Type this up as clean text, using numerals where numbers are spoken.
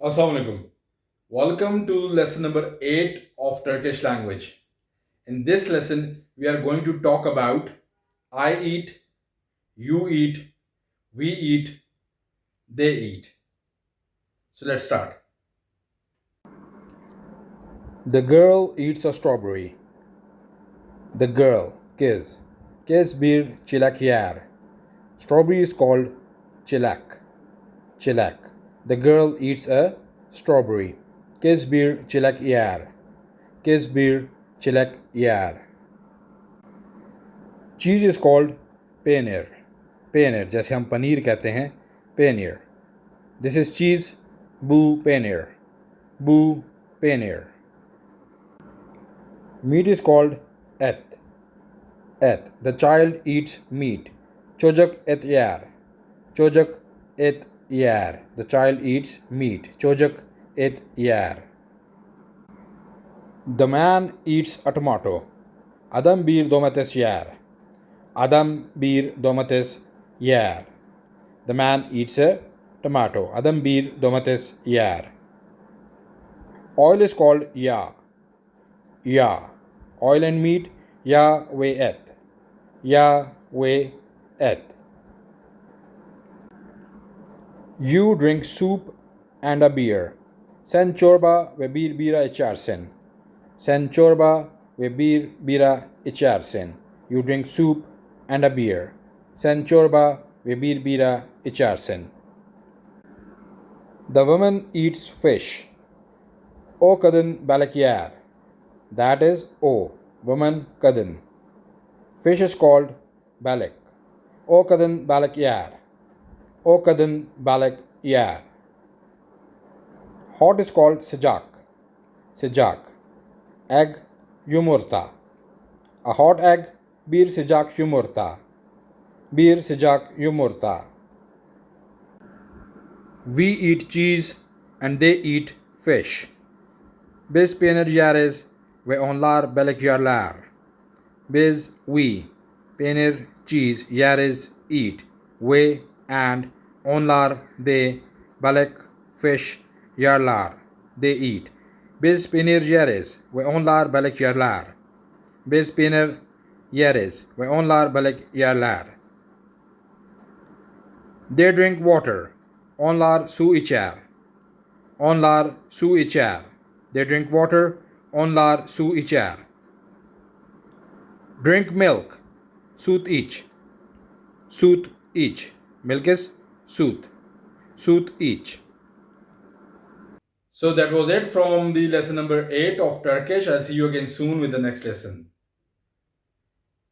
Assalamu alaikum. Welcome to lesson number 8 of Turkish language. In this lesson, we are going to talk about I eat, you eat, we eat, they eat. So let's start. The girl eats a strawberry. The girl, kiz. Kiz bir çilek yer. Strawberry is called çilek. Çilek. The girl eats a strawberry. Kiz bir çilek yer. Kiz bir çilek yer. Cheese is called Payeer. Payeer जैसे हम पनीर कहते हैं, Payeer. This is चीज़, बू Payeer. बू Payeer. Meat is called एत. एत. The child eats meat. चोजक एत यार. चोजक एत यार. The child eats meat. चोजक एत यार. The man eats a tomato. Adam bir domates yer. Adam bir domates yer. The man eats a tomato. Adam bir domates yer. Oil is called yağ. Yağ. Oil and meat, yağ ve et. Yağ ve et. You drink soup and a beer. Sen çorba ve bir bira içersin. Sen çorba ve bir bira içersin. You drink soup and a beer. Sen çorba ve bir bira içersin. The woman eats fish. O kadın balık yer. That is O. Woman kadın. Fish is called balık. O kadın balık yer. O kadın balık yer. Hot is called sıcak. Sıcak. Egg, yumurta. A hot egg, bir sıcak yumurta. Bir sıcak yumurta. We eat cheese and they eat fish. Biz peynir yeriz ve onlar balık yerler. Biz, we, peynir, cheese yeriz, eat, ve and onlar, they, balık, fish yerler. They eat. Biz peynir yeriz ve onlar balık yerler. Biz peynir yeriz ve onlar balık yerler. They drink water. Onlar su içer. Onlar su içer. They drink water. Onlar su içer. Drink milk. Süt iç. Süt iç. Milk is süt. Süt iç. So that was it from the lesson number 8 of Turkish. I'll see you again soon with the next lesson.